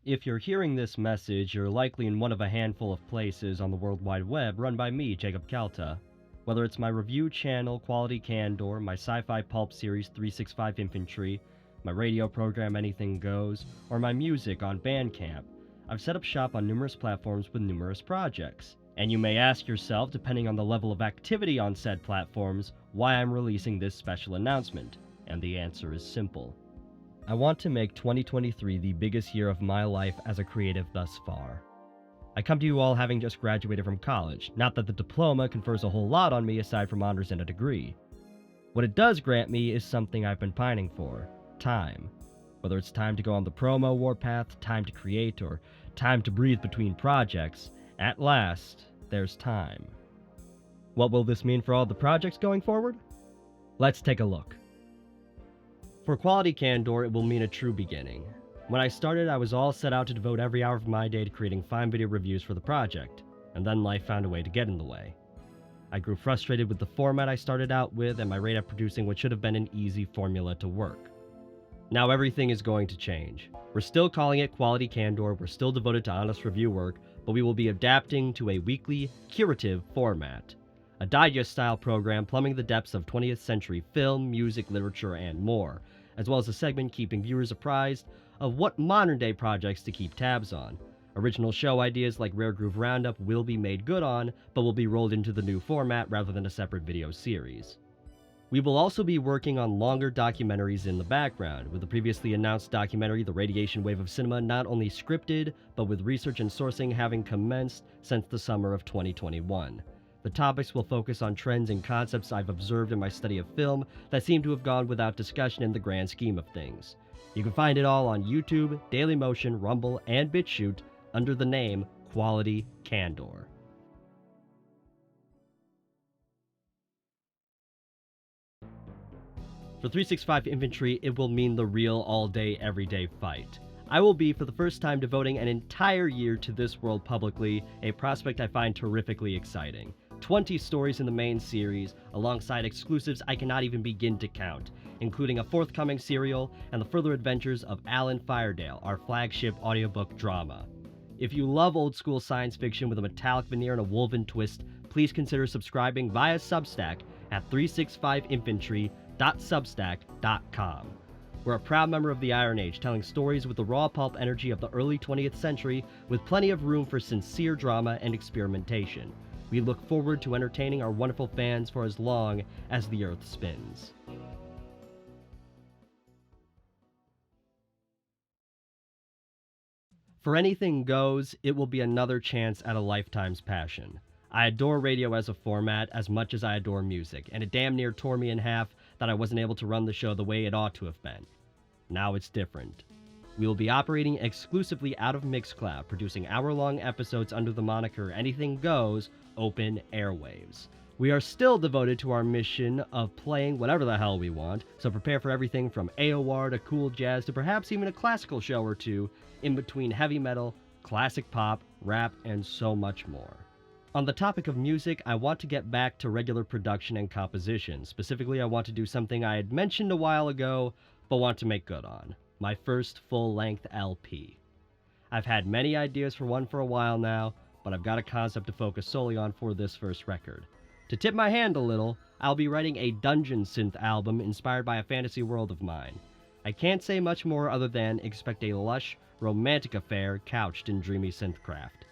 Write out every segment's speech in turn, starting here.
If you're hearing this message, you're likely in one of a handful of places on the World Wide Web run by me, Jacob Calta. Whether it's my review channel, Quality Candor, my sci-fi pulp series 365 Infantry, my radio program Anything Goes, or my music on Bandcamp, I've set up shop on numerous platforms with numerous projects. And you may ask yourself, depending on the level of activity on said platforms, why I'm releasing this special announcement. And the answer is simple. I want to make 2023 the biggest year of my life as a creative thus far. I come to you all having just graduated from college, not that the diploma confers a whole lot on me aside from honors and a degree. What it does grant me is something I've been pining for: time. Whether it's time to go on the promo warpath, time to create, or time to breathe between projects, at last, there's time. What will this mean for all the projects going forward? Let's take a look. For Quality Candor, it will mean a true beginning. When I started, I was all set out to devote every hour of my day to creating fine video reviews for the project, and then life found a way to get in the way. I grew frustrated with the format I started out with and my rate of producing what should have been an easy formula to work. Now everything is going to change. We're still calling it Quality Candor, we're still devoted to honest review work, but we will be adapting to a weekly, curative format. A digest-style program plumbing the depths of 20th century film, music, literature, and more, as well as a segment keeping viewers apprised of what modern-day projects to keep tabs on. Original show ideas like Rare Groove Roundup will be made good on, but will be rolled into the new format rather than a separate video series. We will also be working on longer documentaries in the background, with the previously announced documentary The Radiation Wave of Cinema not only scripted, but with research and sourcing having commenced since the summer of 2021. The topics will focus on trends and concepts I've observed in my study of film that seem to have gone without discussion in the grand scheme of things. You can find it all on YouTube, Dailymotion, Rumble, and BitChute under the name Quality Candor. For 365 Infantry, it will mean the real all-day, everyday fight. I will be, for the first time, devoting an entire year to this world publicly, a prospect I find terrifically exciting. 20 stories in the main series, alongside exclusives I cannot even begin to count, including a forthcoming serial and the further adventures of Alan Firedale, our flagship audiobook drama. If you love old-school science fiction with a metallic veneer and a woven twist, please consider subscribing via Substack at 365infantry.substack.com. We're a proud member of the Iron Age, telling stories with the raw pulp energy of the early 20th century, with plenty of room for sincere drama and experimentation. We look forward to entertaining our wonderful fans for as long as the Earth spins. For Anything Goes, it will be another chance at a lifetime's passion. I adore radio as a format as much as I adore music, and it damn near tore me in half that I wasn't able to run the show the way it ought to have been. Now it's different. We will be operating exclusively out of Mixcloud, producing hour-long episodes under the moniker Anything Goes Open Airwaves. We are still devoted to our mission of playing whatever the hell we want, so prepare for everything from AOR to cool jazz to perhaps even a classical show or two, in between heavy metal, classic pop, rap, and so much more. On the topic of music, I want to get back to regular production and composition. Specifically, I want to do something I had mentioned a while ago, but want to make good on: my first full-length LP. I've had many ideas for one for a while now, but I've got a concept to focus solely on for this first record. To tip my hand a little, I'll be writing a dungeon synth album inspired by a fantasy world of mine. I can't say much more other than expect a lush, romantic affair couched in dreamy synthcraft.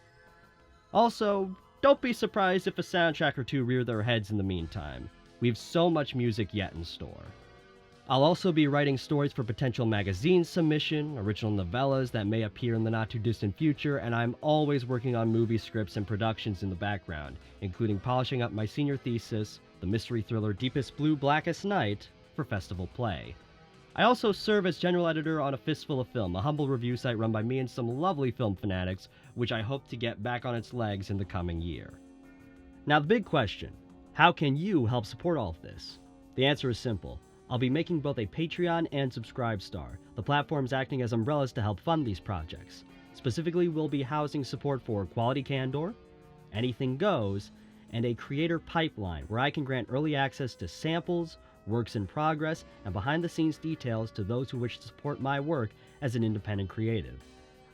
Also, don't be surprised if a soundtrack or two rear their heads in the meantime. We've so much music yet in store. I'll also be writing stories for potential magazine submission, original novellas that may appear in the not-too-distant future, and I'm always working on movie scripts and productions in the background, including polishing up my senior thesis, the mystery thriller Deepest Blue, Blackest Night, for Festival Play. I also serve as general editor on A Fistful of Film, a humble review site run by me and some lovely film fanatics, which I hope to get back on its legs in the coming year. Now the big question: how can you help support all of this? The answer is simple. I'll be making both a Patreon and Subscribestar, the platforms acting as umbrellas to help fund these projects. Specifically, we'll be housing support for Quality Candor, Anything Goes, and a creator pipeline where I can grant early access to samples, works in progress, and behind-the-scenes details to those who wish to support my work as an independent creative.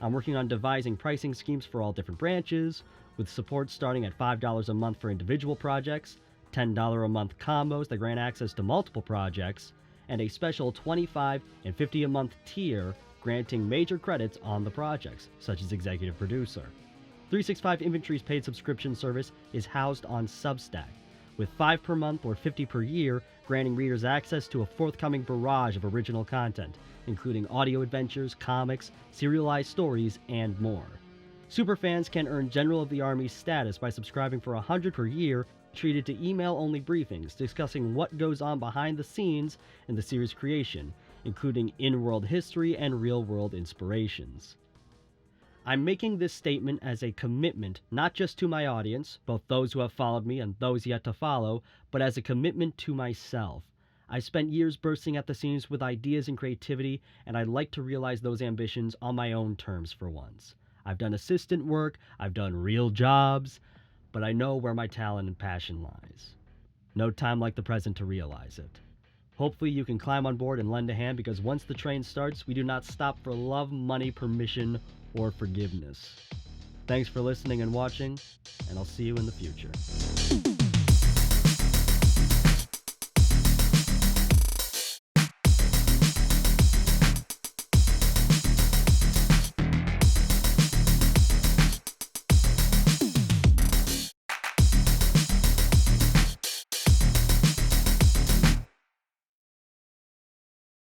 I'm working on devising pricing schemes for all different branches, with support starting at $5 a month for individual projects, $10 a month combos that grant access to multiple projects, and a special $25 and $50 a month tier granting major credits on the projects, such as executive producer. 365 Inventory's paid subscription service is housed on Substack, with $5 per month or $50 per year granting readers access to a forthcoming barrage of original content, including audio adventures, comics, serialized stories, and more. Superfans can earn General of the Army status by subscribing for $100 per year, treated to email-only briefings discussing what goes on behind the scenes in the series' creation, including in-world history and real-world inspirations. I'm making this statement as a commitment not just to my audience, both those who have followed me and those yet to follow, but as a commitment to myself. I spent years bursting at the seams with ideas and creativity, and I'd like to realize those ambitions on my own terms for once. I've done assistant work, I've done real jobs, but I know where my talent and passion lies. No time like the present to realize it. Hopefully you can climb on board and lend a hand, because once the train starts, we do not stop for love, money, permission, or forgiveness. Thanks for listening and watching, and I'll see you in the future.